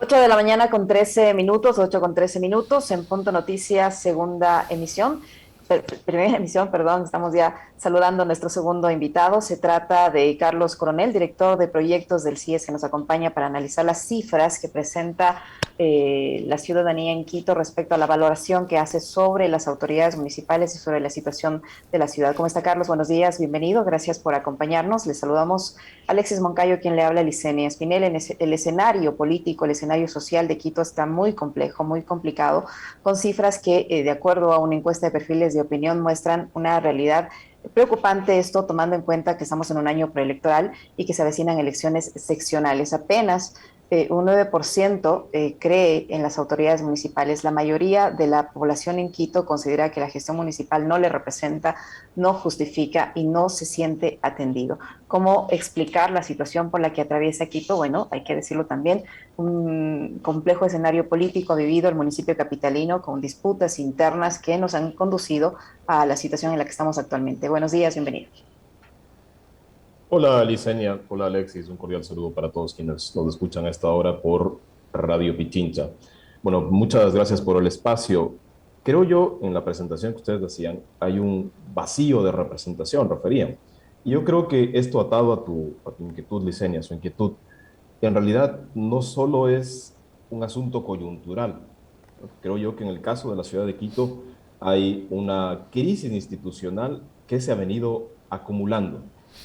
8 de la mañana con 13 minutos, 8 con 13 minutos, en Punto Noticias, segunda emisión, primera emisión, perdón, estamos ya saludando a nuestro segundo invitado. Se trata de Carlos Coronel, director de proyectos del CIES, que nos acompaña para analizar las cifras que presenta la ciudadanía en Quito respecto a la valoración que hace sobre las autoridades municipales y sobre la situación de la ciudad. ¿Cómo está, Carlos? Buenos días, bienvenido, gracias por acompañarnos. Le saludamos Alexis Moncayo, quien le habla, Licenia Espinel. El escenario político, el escenario social de Quito está muy complejo, muy complicado, con cifras que, de acuerdo a una encuesta de perfiles de opinión, muestran una realidad preocupante, esto tomando en cuenta que estamos en un año preelectoral y que se avecinan elecciones seccionales. Apenas un 9% cree en las autoridades municipales. La mayoría de la población en Quito considera que la gestión municipal no le representa, no justifica y no se siente atendido. ¿Cómo explicar la situación por la que atraviesa Quito? Bueno, hay que decirlo también, un complejo escenario político ha vivido el municipio capitalino con disputas internas que nos han conducido a la situación en la que estamos actualmente. Buenos días, bienvenido. Hola Licenia, hola Alexis, un cordial saludo para todos quienes nos escuchan a esta hora por Radio Pichincha. Bueno, muchas gracias por el espacio. Creo yo, en la presentación que ustedes decían, hay un vacío de representación, referían. Y yo creo que esto atado a tu inquietud, Licenia, su inquietud, en realidad no solo es un asunto coyuntural. Creo yo que en el caso de la ciudad de Quito hay una crisis institucional que se ha venido acumulando,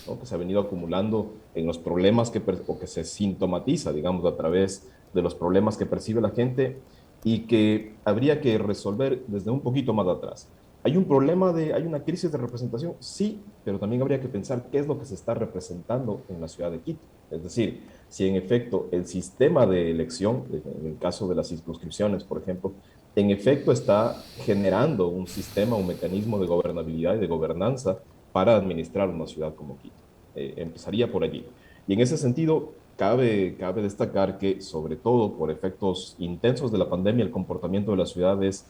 ¿no? Que se ha venido acumulando en los problemas o que se sintomatiza, digamos, a través de los problemas que percibe la gente y que habría que resolver desde un poquito más atrás. Hay una crisis de representación, sí, pero también habría que pensar qué es lo que se está representando en la ciudad de Quito. Es decir, si en efecto el sistema de elección, en el caso de las circunscripciones, por ejemplo, en efecto está generando un sistema, un mecanismo de gobernabilidad y de gobernanza para administrar una ciudad como Quito. Empezaría por allí. Y en ese sentido, cabe destacar que, sobre todo por efectos intensos de la pandemia, el comportamiento de la ciudad es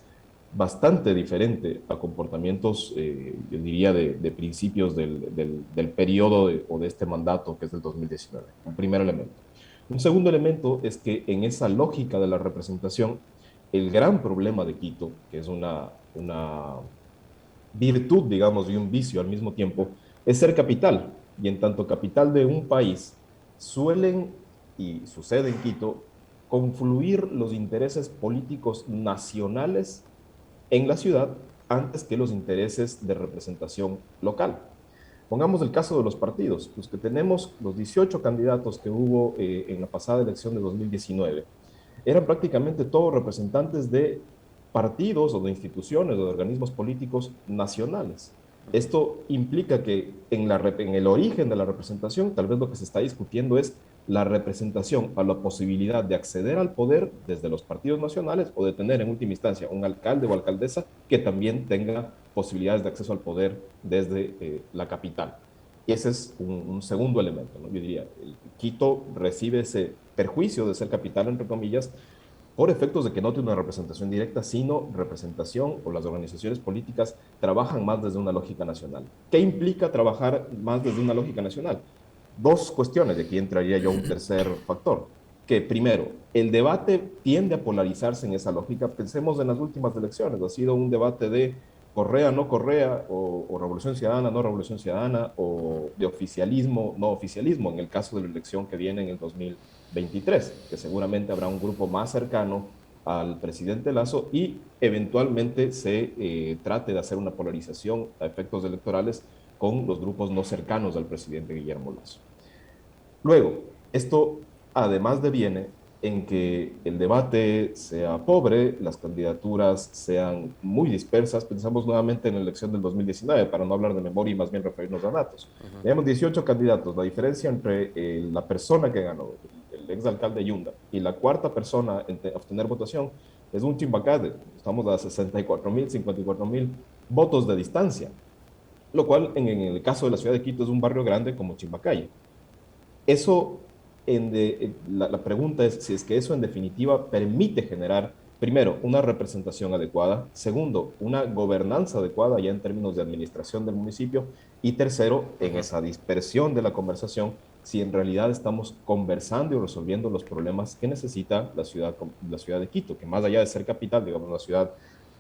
bastante diferente a comportamientos, yo diría, de principios del periodo o de este mandato que es del 2019. Un primer elemento. Un segundo elemento es que en esa lógica de la representación, el gran problema de Quito, que es una virtud, digamos, y un vicio al mismo tiempo, es ser capital. Y en tanto capital de un país, suelen, y sucede en Quito, confluir los intereses políticos nacionales en la ciudad antes que los intereses de representación local. Pongamos el caso de los partidos, los que tenemos, los 18 candidatos que hubo en la pasada elección de 2019, eran prácticamente todos representantes de partidos o de instituciones o de organismos políticos nacionales. Esto implica que en el origen de la representación, tal vez lo que se está discutiendo es la representación a la posibilidad de acceder al poder desde los partidos nacionales o de tener en última instancia un alcalde o alcaldesa que también tenga posibilidades de acceso al poder desde la capital. Y ese es un segundo elemento, ¿no? Yo diría, Quito recibe ese perjuicio de ser capital, entre comillas, por efectos de que no tiene una representación directa, sino representación o las organizaciones políticas trabajan más desde una lógica nacional. ¿Qué implica trabajar más desde una lógica nacional? Dos cuestiones, y aquí entraría yo a un tercer factor, que primero, el debate tiende a polarizarse en esa lógica. Pensemos en las últimas elecciones, ha sido un debate de Correa, no Correa, o Revolución Ciudadana, no Revolución Ciudadana, o de oficialismo, no oficialismo, en el caso de la elección que viene en el 2023, que seguramente habrá un grupo más cercano al presidente Lazo y eventualmente se trate de hacer una polarización a efectos electorales con los grupos no cercanos al presidente Guillermo Lazo. Luego, esto además deviene en que el debate sea pobre, las candidaturas sean muy dispersas. Pensamos nuevamente en la elección del 2019, para no hablar de memoria y más bien referirnos a datos. Tenemos 18 candidatos. La diferencia entre la persona que ganó, el exalcalde Yunda, y la cuarta persona en obtener votación es un chimbacade. Estamos a 64.000, 54.000 votos de distancia, lo cual en el caso de la ciudad de Quito es un barrio grande como Chimbacay. Eso, la pregunta es si es que eso en definitiva permite generar, primero, una representación adecuada, segundo, una gobernanza adecuada ya en términos de administración del municipio, y tercero, en esa dispersión de la conversación, si en realidad estamos conversando y resolviendo los problemas que necesita la ciudad de Quito, que más allá de ser capital, digamos, una ciudad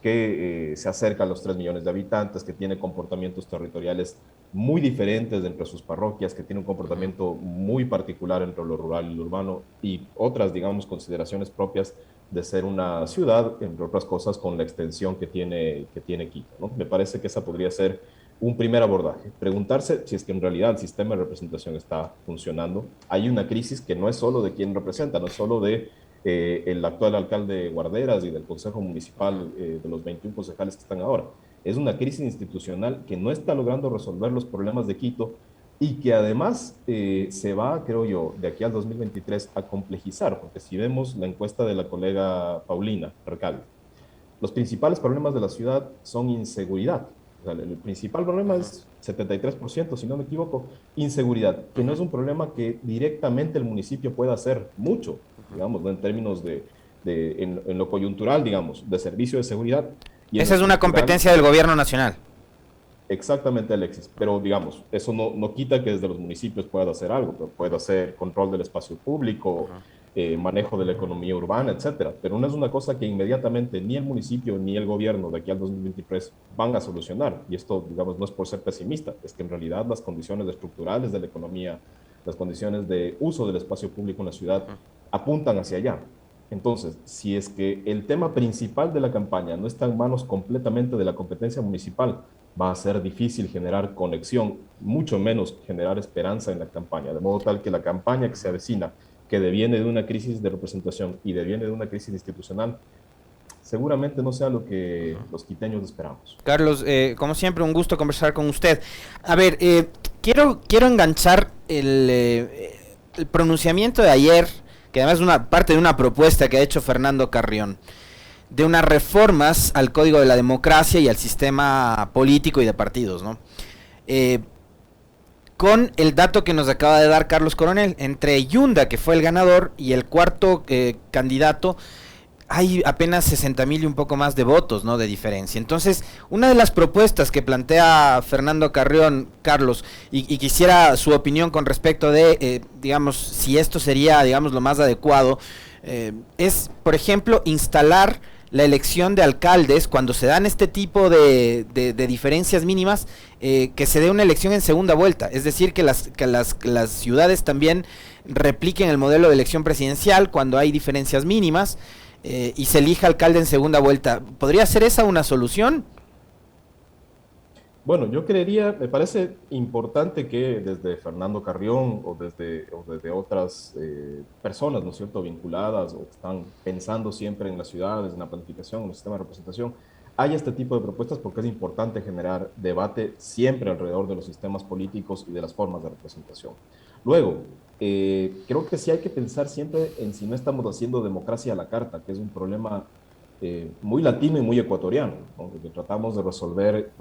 que se acerca a los 3 millones de habitantes, que tiene comportamientos territoriales muy diferentes entre sus parroquias, que tiene un comportamiento muy particular entre lo rural y lo urbano y otras, digamos, consideraciones propias de ser una ciudad, entre otras cosas, con la extensión que tiene Quito, ¿no? Me parece que esa podría ser un primer abordaje. Preguntarse si es que en realidad el sistema de representación está funcionando. Hay una crisis que no es solo de quien representa, no es solo de el actual alcalde Guarderas y del Consejo Municipal de los 21 concejales que están ahora. Es una crisis institucional que no está logrando resolver los problemas de Quito y que además se va, creo yo, de aquí al 2023 a complejizar, porque si vemos la encuesta de la colega Paulina Recalde, los principales problemas de la ciudad son inseguridad. O sea, el principal problema es 73%, si no me equivoco, inseguridad, que no es un problema que directamente el municipio pueda hacer mucho, digamos, ¿no? En términos en lo coyuntural, digamos, de servicio de seguridad y en lo Esa es una estructural. competencia del gobierno nacional. Exactamente, Alexis, pero digamos, eso no quita que desde los municipios pueda hacer algo, pero puede hacer control del espacio público, manejo de la economía urbana, etcétera. Pero no es una cosa que inmediatamente ni el municipio ni el gobierno de aquí al 2023 van a solucionar. Y esto, digamos, no es por ser pesimista, es que en realidad las condiciones estructurales de la economía, las condiciones de uso del espacio público en la ciudad apuntan hacia allá. Entonces, si es que el tema principal de la campaña no está en manos completamente de la competencia municipal, va a ser difícil generar conexión, mucho menos generar esperanza en la campaña, de modo tal que la campaña que se avecina, que deviene de una crisis de representación y deviene de una crisis institucional, seguramente no sea lo que los quiteños esperamos. Carlos, como siempre, un gusto conversar con usted. A ver, quiero enganchar el pronunciamiento de ayer, que además es una parte de una propuesta que ha hecho Fernando Carrión, de unas reformas al Código de la Democracia y al sistema político y de partidos, ¿no? Con el dato que nos acaba de dar Carlos Coronel, entre Yunda, que fue el ganador, y el cuarto candidato, hay apenas 60,000 y un poco más de votos, ¿no?, de diferencia. Entonces, una de las propuestas que plantea Fernando Carrión, Carlos, y quisiera su opinión con respecto de, digamos, si esto sería, digamos, lo más adecuado, es, por ejemplo, instalar la elección de alcaldes, cuando se dan este tipo de diferencias mínimas, que se dé una elección en segunda vuelta, es decir, que las ciudades también repliquen el modelo de elección presidencial cuando hay diferencias mínimas, y se elija alcalde en segunda vuelta. ¿Podría ser esa una solución? Bueno, yo creería, me parece importante que desde Fernando Carrión o desde otras personas, ¿no es cierto?, vinculadas o que están pensando siempre en las ciudades, en la planificación, en el sistema de representación, haya este tipo de propuestas porque es importante generar debate siempre alrededor de los sistemas políticos y de las formas de representación. Luego, creo que sí hay que pensar siempre en si no estamos haciendo democracia a la carta, que es un problema muy latino y muy ecuatoriano, ¿no? Porque tratamos de resolver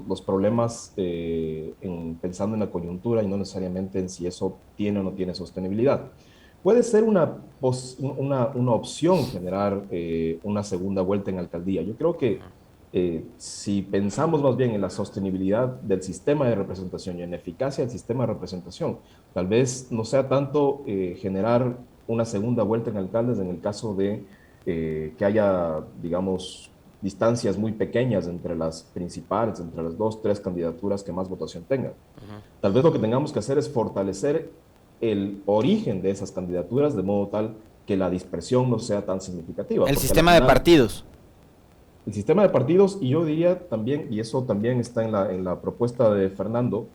los problemas pensando en la coyuntura y no necesariamente en si eso tiene o no tiene sostenibilidad. Puede ser una opción generar una segunda vuelta en alcaldía. Yo creo que si pensamos más bien en la sostenibilidad del sistema de representación y en la eficacia del sistema de representación, tal vez no sea tanto generar una segunda vuelta en alcaldes en el caso de que haya, digamos, distancias muy pequeñas entre las principales, entre las dos, tres candidaturas que más votación tengan. Tal vez lo que tengamos que hacer es fortalecer el origen de esas candidaturas de modo tal que la dispersión no sea tan significativa. El Porque al sistema de final, partidos. el sistema de partidos, y yo diría también, y eso también está en la propuesta de Fernando,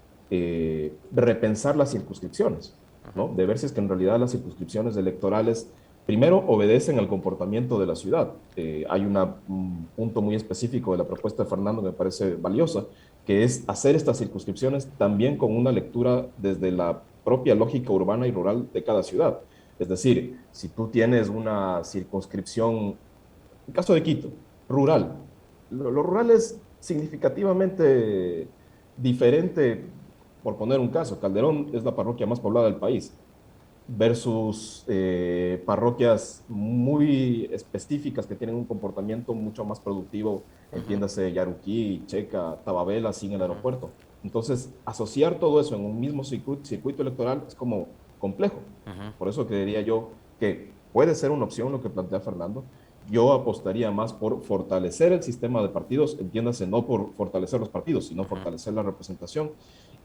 repensar las circunscripciones, ¿no? De ver si es que en realidad las circunscripciones electorales primero obedecen al comportamiento de la ciudad. Hay un punto muy específico de la propuesta de Fernando que me parece valiosa, que es hacer estas circunscripciones también con una lectura desde la propia lógica urbana y rural de cada ciudad. Es decir, si tú tienes una circunscripción, en el caso de Quito, rural, lo rural es significativamente diferente, por poner un caso. Calderón es la parroquia más poblada del país. versus parroquias muy específicas que tienen un comportamiento mucho más productivo, Ujú, entiéndase Yaruquí, Checa, Tababela, sin el aeropuerto. Entonces, asociar todo eso en un mismo circuito electoral es como complejo. ujú, Por eso creería yo que puede ser una opción lo que plantea Fernando. Yo apostaría más por fortalecer el sistema de partidos, entiéndase, no por fortalecer los partidos, sino ujú, fortalecer la representación.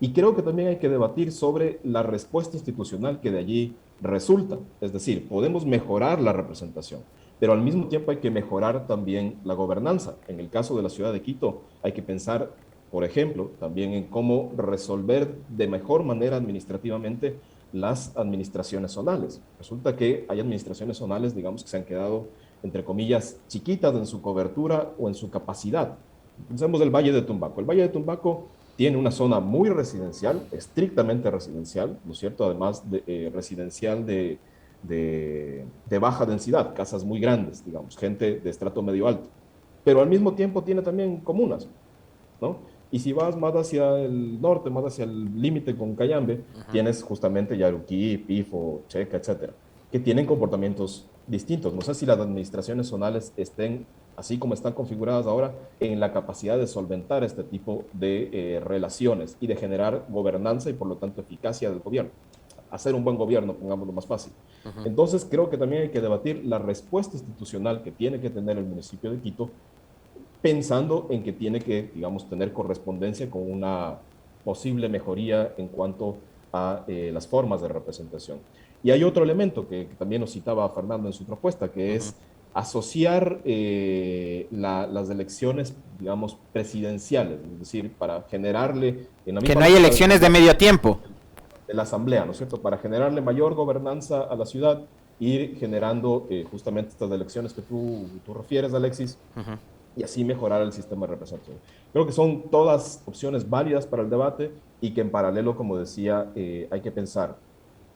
Y creo que también hay que debatir sobre la respuesta institucional que de allí resulta. Es decir, podemos mejorar la representación, pero al mismo tiempo hay que mejorar también la gobernanza. En el caso de la ciudad de Quito, hay que pensar, por ejemplo, también en cómo resolver de mejor manera administrativamente las administraciones zonales. Resulta que hay administraciones zonales, digamos, que se han quedado, entre comillas, chiquitas en su cobertura o en su capacidad. Pensemos el Valle de Tumbaco. El Valle de Tumbaco tiene una zona muy residencial, estrictamente residencial, ¿no es cierto? Además, residencial de baja densidad, casas muy grandes, digamos, gente de estrato medio alto. Pero al mismo tiempo tiene también comunas, ¿no? Y si vas más hacia el norte, más hacia el límite con Cayambe, ujú. tienes justamente Yaruquí, Pifo, Checa, etcétera, que tienen comportamientos distintos. No sé si las administraciones zonales estén, así como están configuradas ahora, en la capacidad de solventar este tipo de relaciones y de generar gobernanza y por lo tanto eficacia del gobierno. Hacer un buen gobierno, pongámoslo más fácil. Ujú. Entonces, creo que también hay que debatir la respuesta institucional que tiene que tener el municipio de Quito pensando en que tiene que, digamos, tener correspondencia con una posible mejoría en cuanto a las formas de representación. Y hay otro elemento que también nos citaba Fernando en su propuesta, que Ujú. es asociar las elecciones, digamos, presidenciales, es decir, para generarle en la Que misma no hay lógica del elecciones de Congreso, medio tiempo. de la Asamblea, ¿no es cierto?, para generarle mayor gobernanza a la ciudad, ir generando justamente estas elecciones que tú refieres, Alexis, Ujú. y así mejorar el sistema de representación. Creo que son todas opciones válidas para el debate y que en paralelo, como decía, hay que pensar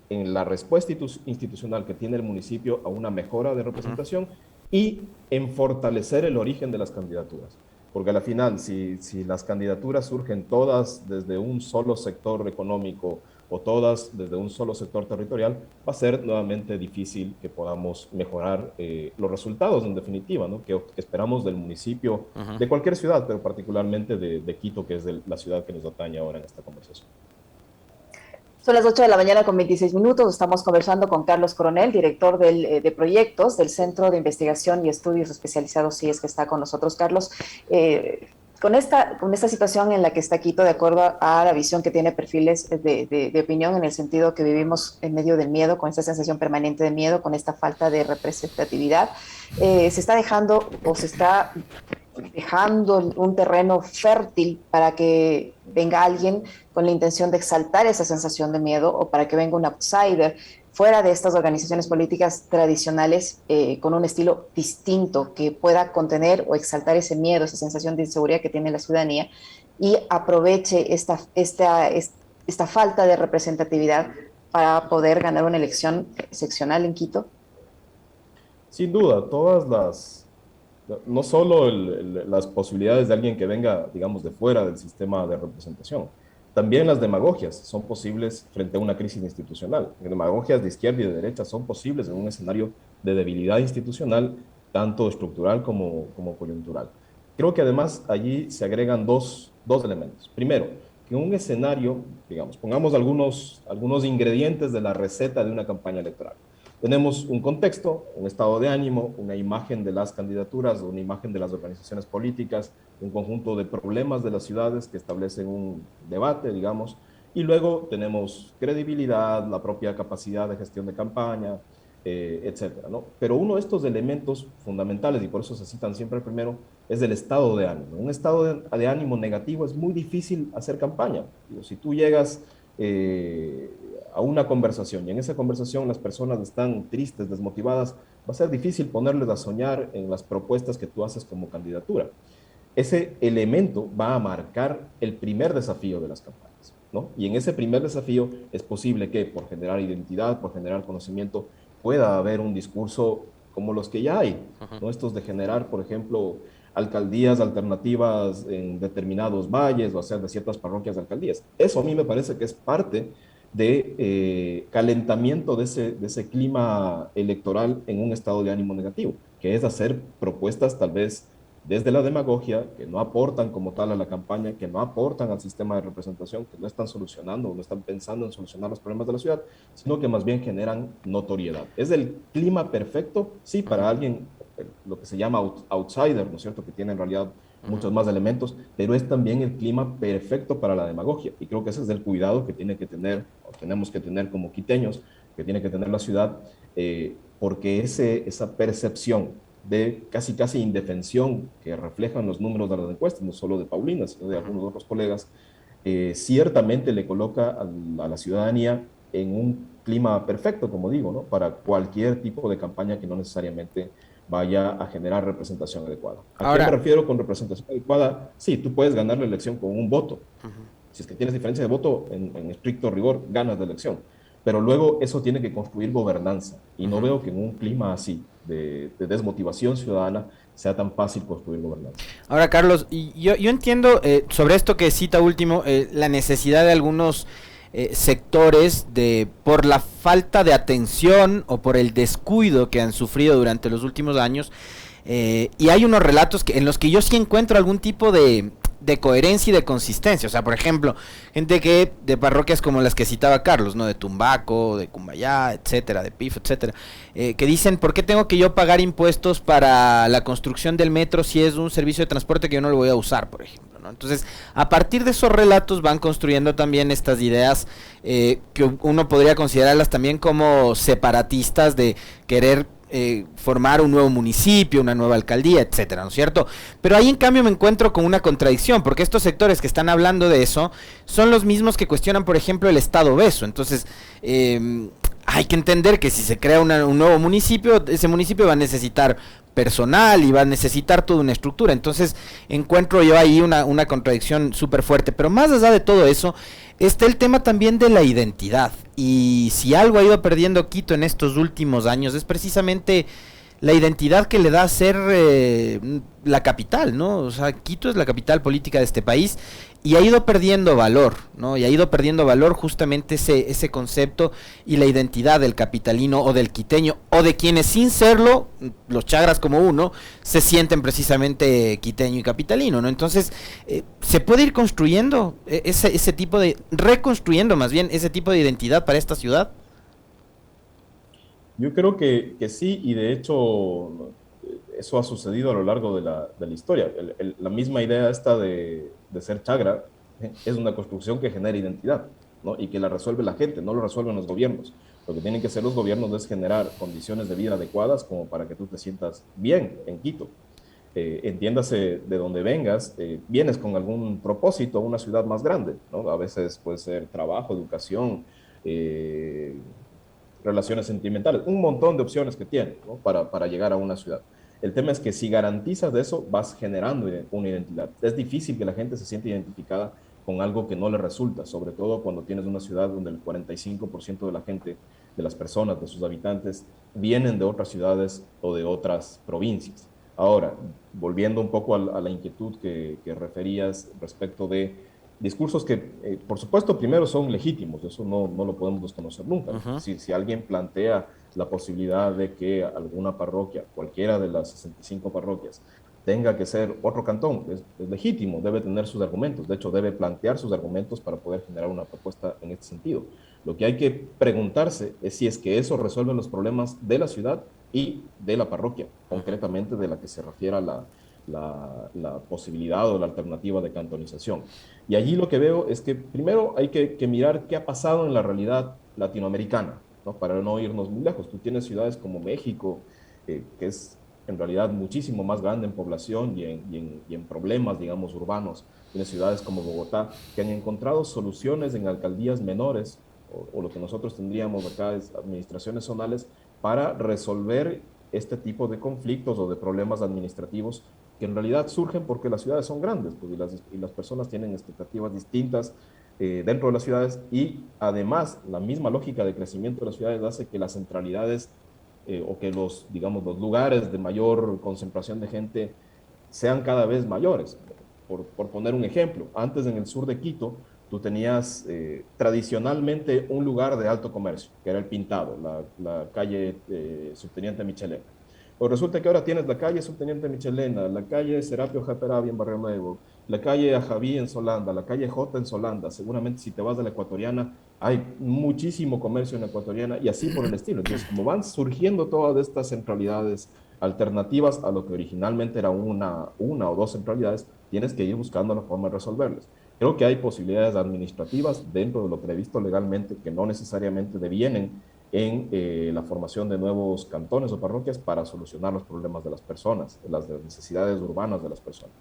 en la respuesta institucional que tiene el municipio a una mejora de Ujú. representación y en fortalecer el origen de las candidaturas. Porque a la final, si las candidaturas surgen todas desde un solo sector económico o todas desde un solo sector territorial, va a ser nuevamente difícil que podamos mejorar los resultados en definitiva, ¿no? Que esperamos del municipio, Ujú. de cualquier ciudad, pero particularmente de Quito, que es la ciudad que nos atañe ahora en esta conversación. Son las 8 de la mañana con 26 minutos. Estamos conversando con Carlos Coronel, director de proyectos del Centro de Investigación y Estudios Especializados, si es que está con nosotros. Carlos, con esta situación en la que está Quito, de acuerdo a la visión que tiene perfiles de opinión, en el sentido que vivimos en medio del miedo, con esta sensación permanente de miedo, con esta falta de representatividad, se está dejando o se está dejando un terreno fértil para que venga alguien con la intención de exaltar esa sensación de miedo o para que venga un outsider fuera de estas organizaciones políticas tradicionales con un estilo distinto que pueda contener o exaltar ese miedo, esa sensación de inseguridad que tiene la ciudadanía y aproveche esta falta de representatividad para poder ganar una elección seccional en Quito. Sin duda, no solo las posibilidades de alguien que venga, digamos, de fuera del sistema de representación, también las demagogias son posibles frente a una crisis institucional. Demagogias de izquierda y de derecha son posibles en un escenario de debilidad institucional, tanto estructural como coyuntural. Creo que además allí se agregan dos elementos. Primero, que en un escenario, digamos, pongamos algunos ingredientes de la receta de una campaña electoral. Tenemos un contexto, un estado de ánimo, una imagen de las candidaturas, una imagen de las organizaciones políticas, un conjunto de problemas de las ciudades que establecen un debate, digamos, y luego tenemos credibilidad, la propia capacidad de gestión de campaña, etcétera, ¿no? Pero uno de estos elementos fundamentales, y por eso se citan siempre el primero, es el estado de ánimo. Un estado de ánimo negativo es muy difícil hacer campaña. Digo, si tú llegas a una conversación y en esa conversación las personas están tristes, desmotivadas, va a ser difícil ponerles a soñar en las propuestas que tú haces como candidatura. Ese elemento va a marcar el primer desafío de las campañas, ¿no? Y en ese primer desafío es posible que por generar identidad, por generar conocimiento, pueda haber un discurso como los que ya hay, Ujú. ¿no? Estos de generar, por ejemplo, alcaldías alternativas en determinados valles o hacer de ciertas parroquias de alcaldías. Eso a mí me parece que es parte de calentamiento de ese clima electoral en un estado de ánimo negativo, que es hacer propuestas tal vez desde la demagogia, que no aportan como tal a la campaña, que no aportan al sistema de representación, que no están solucionando o no están pensando en solucionar los problemas de la ciudad, sino que más bien generan notoriedad. Es el clima perfecto, sí, para alguien, lo que se llama outsider, ¿no es cierto?, que tiene en realidad muchos más elementos, pero es también el clima perfecto para la demagogia. Y creo que ese es el cuidado que tiene que tener, o tenemos que tener como quiteños, que tiene que tener la ciudad, porque esa percepción de casi indefensión que reflejan los números de las encuestas, no solo de Paulina, sino de algunos otros colegas, ciertamente le coloca a la ciudadanía en un clima perfecto, como digo, ¿no? Para cualquier tipo de campaña que no necesariamente vaya a generar representación adecuada. ¿A qué me Ahora, refiero con representación adecuada? Sí, tú puedes ganar la elección con un voto. Si es que tienes diferencia de voto, en estricto rigor, ganas la elección. Pero luego eso tiene que construir gobernanza. Y no veo que en un clima así de desmotivación ciudadana sea tan fácil construir gobernanza. ahora, Carlos, yo entiendo sobre esto que cita último, la necesidad de algunos sectores por la falta de atención o por el descuido que han sufrido durante los últimos años. Y hay unos relatos en los que yo sí encuentro algún tipo de coherencia y de consistencia. O sea, por ejemplo, gente que de parroquias como las que citaba Carlos, ¿no? De Tumbaco, de Cumbayá, etcétera, de Pif, etcétera, que dicen, ¿por qué tengo que yo pagar impuestos para la construcción del metro si es un servicio de transporte que yo no lo voy a usar, por ejemplo, ¿no? Entonces, a partir de esos relatos van construyendo también estas ideas que uno podría considerarlas también como separatistas de querer formar un nuevo municipio, una nueva alcaldía, etcétera, ¿no es cierto? Pero ahí en cambio me encuentro con una contradicción, porque estos sectores que están hablando de eso son los mismos que cuestionan, por ejemplo, el Estado obeso. Entonces, hay que entender que si se crea un nuevo municipio, ese municipio va a necesitar personal y va a necesitar toda una estructura. Entonces encuentro yo ahí una contradicción súper fuerte. Pero más allá de todo eso, está el tema también de la identidad. Y si algo ha ido perdiendo Quito en estos últimos años es precisamente la identidad que le da a ser la capital, ¿no? O sea, Quito es la capital política de este país y ha ido perdiendo valor, ¿no? Y ha ido perdiendo valor justamente ese concepto y la identidad del capitalino o del quiteño o de quienes sin serlo, los chagras como uno, se sienten precisamente quiteño y capitalino, ¿no? Entonces, se puede ir construyendo ese tipo reconstruyendo más bien ese tipo de identidad para esta ciudad. Yo creo que sí, y de hecho eso ha sucedido a lo largo de la historia. La misma idea esta de ser chagra es una construcción que genera identidad, ¿no? Y que la resuelve la gente, no lo resuelven los gobiernos. Lo que tienen que hacer los gobiernos es generar condiciones de vida adecuadas como para que tú te sientas bien en Quito. Entiéndase de donde vengas, vienes con algún propósito a una ciudad más grande, ¿no? A veces puede ser trabajo, educación, eh, relaciones sentimentales, un montón de opciones que tiene, ¿no? Para llegar a una ciudad. El tema es que si garantizas de eso, vas generando una identidad. Es difícil que la gente se sienta identificada con algo que no le resulta, sobre todo cuando tienes una ciudad donde el 45% de la gente, de las personas, de sus habitantes, vienen de otras ciudades o de otras provincias. Ahora, volviendo un poco a la inquietud que referías respecto de discursos que, por supuesto, primero son legítimos, eso no lo podemos desconocer nunca. Si alguien plantea la posibilidad de que alguna parroquia, cualquiera de las 65 parroquias, tenga que ser otro cantón, es legítimo, debe tener sus argumentos, de hecho debe plantear sus argumentos para poder generar una propuesta en este sentido. Lo que hay que preguntarse es si es que eso resuelve los problemas de la ciudad y de la parroquia, concretamente de la que se refiere a la posibilidad o la alternativa de cantonización. Y allí lo que veo es que primero hay que mirar qué ha pasado en la realidad latinoamericana, ¿no? Para no irnos muy lejos. Tú tienes ciudades como México, que es en realidad muchísimo más grande en población y en problemas, digamos, urbanos. Tienes ciudades como Bogotá, que han encontrado soluciones en alcaldías menores, o lo que nosotros tendríamos acá es administraciones zonales, para resolver este tipo de conflictos o de problemas administrativos que en realidad surgen porque las ciudades son grandes, pues, y las personas tienen expectativas distintas dentro de las ciudades, y además la misma lógica de crecimiento de las ciudades hace que las centralidades o que digamos, los lugares de mayor concentración de gente sean cada vez mayores. por poner un ejemplo, antes en el sur de Quito, tú tenías tradicionalmente un lugar de alto comercio, que era el Pintado, la calle Subteniente Michelena. Pues resulta que ahora tienes la calle Subteniente Michelena, la calle Serapio Japeravi en Barrio Nuevo, la calle Ajaví en Solanda, la calle J en Solanda. Seguramente si te vas de la Ecuatoriana, hay muchísimo comercio en la Ecuatoriana y así por el estilo. Entonces, como van surgiendo todas estas centralidades alternativas a lo que originalmente era una o dos centralidades, tienes que ir buscando la forma de resolverlas. Creo que hay posibilidades administrativas dentro de lo previsto legalmente que no necesariamente devienen en la formación de nuevos cantones o parroquias para solucionar los problemas de las personas, de las necesidades urbanas de las personas.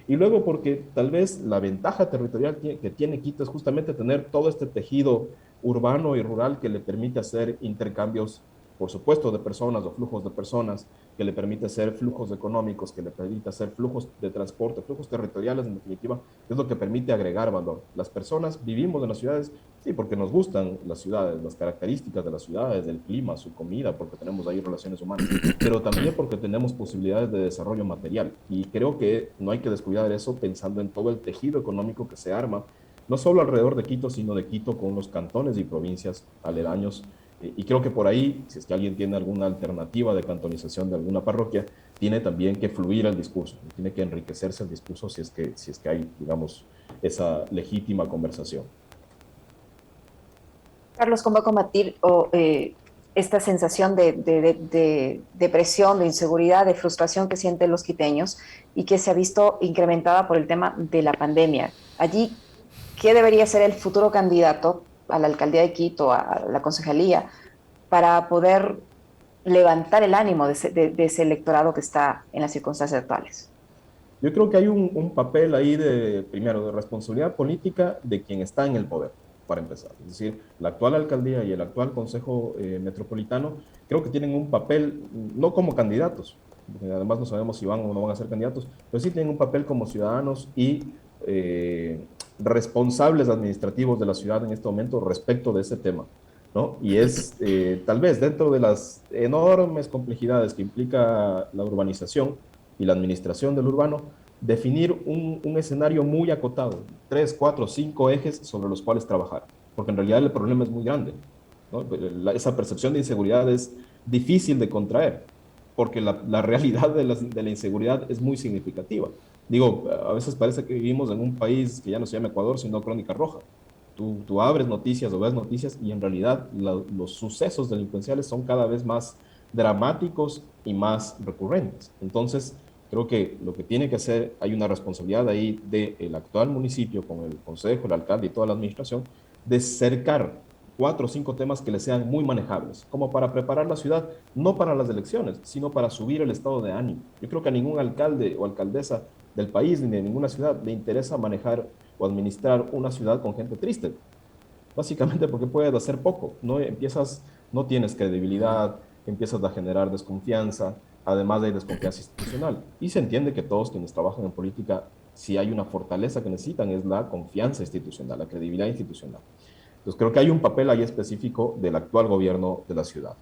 Y luego porque tal vez la ventaja territorial que tiene Quito es justamente tener todo este tejido urbano y rural que le permite hacer intercambios, por supuesto, de personas o flujos de personas, que le permite hacer flujos económicos, que le permite hacer flujos de transporte, flujos territoriales, en definitiva, es lo que permite agregar valor. Las personas vivimos en las ciudades, sí, porque nos gustan las ciudades, las características de las ciudades, el clima, su comida, porque tenemos ahí relaciones humanas, pero también porque tenemos posibilidades de desarrollo material. Y creo que no hay que descuidar eso pensando en todo el tejido económico que se arma, no solo alrededor de Quito, sino de Quito con los cantones y provincias aledaños. Y creo que por ahí, si es que alguien tiene alguna alternativa de cantonización de alguna parroquia, tiene también que fluir el discurso, tiene que enriquecerse el discurso si es que hay, digamos, esa legítima conversación. Carlos, ¿cómo combatir esta sensación de depresión, de inseguridad, de frustración que sienten los quiteños y que se ha visto incrementada por el tema de la pandemia? Allí, ¿qué debería ser el futuro candidato a la alcaldía de Quito, a la concejalía, para poder levantar el ánimo de ese electorado que está en las circunstancias actuales? Yo creo que hay un papel ahí de, primero, de responsabilidad política de quien está en el poder, para empezar. Es decir, la actual alcaldía y el actual Consejo Metropolitano creo que tienen un papel, no como candidatos, porque además no sabemos si van o no van a ser candidatos, pero sí tienen un papel como ciudadanos y responsables administrativos de la ciudad en este momento respecto de ese tema. ¿No? Y es tal vez dentro de las enormes complejidades que implica la urbanización, y la administración del urbano, definir un escenario muy acotado, 3, 4, 5 ejes sobre los cuales trabajar, porque en realidad el problema es muy grande, ¿no? Esa percepción de inseguridad es difícil de contraer, porque la realidad de la inseguridad es muy significativa. Digo, a veces parece que vivimos en un país que ya no se llama Ecuador, sino Crónica Roja. Tú abres noticias o ves noticias y en realidad los sucesos delincuenciales son cada vez más dramáticos y más recurrentes. Entonces, creo que lo que tiene que hacer, hay una responsabilidad ahí del actual municipio con el consejo, el alcalde y toda la administración, de cercar 4 o 5 temas que le sean muy manejables, como para preparar la ciudad, no para las elecciones, sino para subir el estado de ánimo. Yo creo que a ningún alcalde o alcaldesa del país ni de ninguna ciudad le interesa manejar o administrar una ciudad con gente triste, básicamente porque puedes hacer poco, no empiezas, no tienes credibilidad, empiezas a generar desconfianza, además hay desconfianza institucional. Y se entiende que todos quienes trabajan en política, si hay una fortaleza que necesitan es la confianza institucional, la credibilidad institucional. Entonces creo que hay un papel ahí específico del actual gobierno de la ciudad.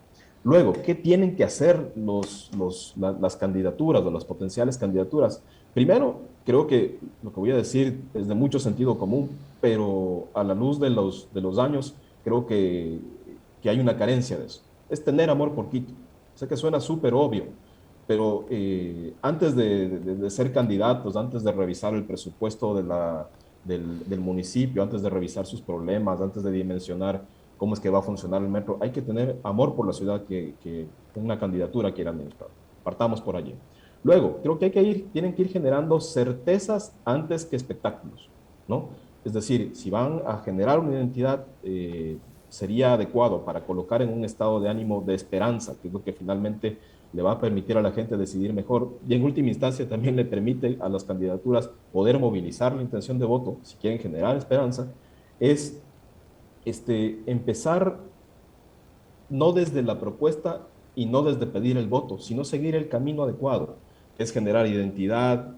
Luego, ¿qué tienen que hacer las candidaturas o las potenciales candidaturas? Primero, creo que lo que voy a decir es de mucho sentido común, pero a la luz de los años, creo que hay una carencia de eso. Es tener amor por Quito. Sé que suena súper obvio, pero antes de ser candidatos, antes de revisar el presupuesto del municipio, antes de revisar sus problemas, antes de dimensionar cómo es que va a funcionar el metro, hay que tener amor por la ciudad que una candidatura quiera administrar. Partamos por allí. Luego, creo que tienen que ir generando certezas antes que espectáculos, ¿no? Es decir, si van a generar una identidad, sería adecuado para colocar en un estado de ánimo de esperanza, que es lo que finalmente le va a permitir a la gente decidir mejor y en última instancia también le permite a las candidaturas poder movilizar la intención de voto, si quieren generar esperanza, es empezar no desde la propuesta y no desde pedir el voto, sino seguir el camino adecuado, que es generar identidad,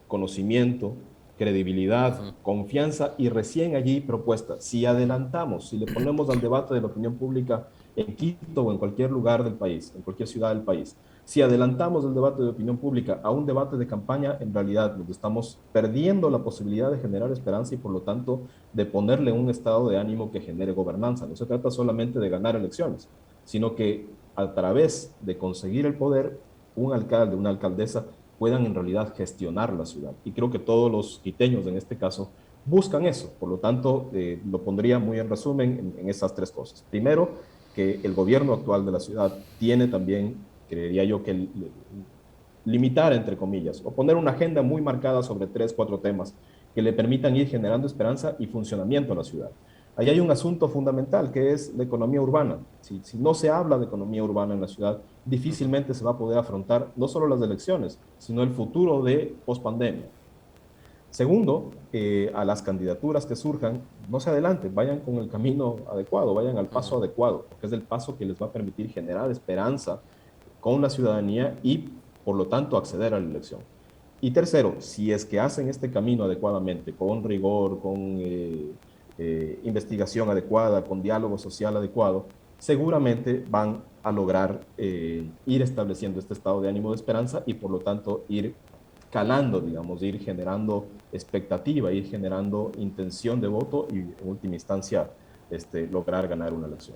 conocimiento, credibilidad, confianza y recién allí propuestas. Si adelantamos, si le ponemos al debate de la opinión pública en Quito o en cualquier lugar del país, en cualquier ciudad del país, si adelantamos el debate de opinión pública a un debate de campaña, en realidad nos estamos perdiendo la posibilidad de generar esperanza y por lo tanto de ponerle un estado de ánimo que genere gobernanza. No se trata solamente de ganar elecciones, sino que a través de conseguir el poder, un alcalde, una alcaldesa puedan en realidad gestionar la ciudad. Y creo que todos los quiteños en este caso buscan eso. Por lo tanto, lo pondría muy en resumen en esas tres cosas. Primero, que el gobierno actual de la ciudad tiene también, creería yo, que limitar, entre comillas, o poner una agenda muy marcada sobre 3, 4 temas que le permitan ir generando esperanza y funcionamiento a la ciudad. Ahí hay un asunto fundamental que es la economía urbana. Si no se habla de economía urbana en la ciudad, difícilmente se va a poder afrontar no solo las elecciones, sino el futuro de pospandemia. Segundo, a las candidaturas que surjan, no se adelanten, vayan con el camino adecuado, vayan al paso adecuado, porque es el paso que les va a permitir generar esperanza con la ciudadanía y, por lo tanto, acceder a la elección. Y tercero, si es que hacen este camino adecuadamente, con rigor, con investigación adecuada, con diálogo social adecuado, seguramente van a lograr ir estableciendo este estado de ánimo de esperanza y por lo tanto ir calando, digamos, ir generando expectativa, ir generando intención de voto y en última instancia lograr ganar una elección.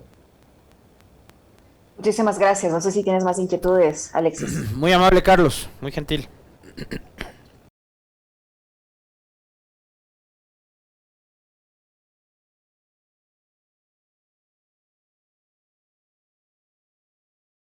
Muchísimas gracias. No sé si tienes más inquietudes, Alexis. Muy amable, Carlos, muy gentil.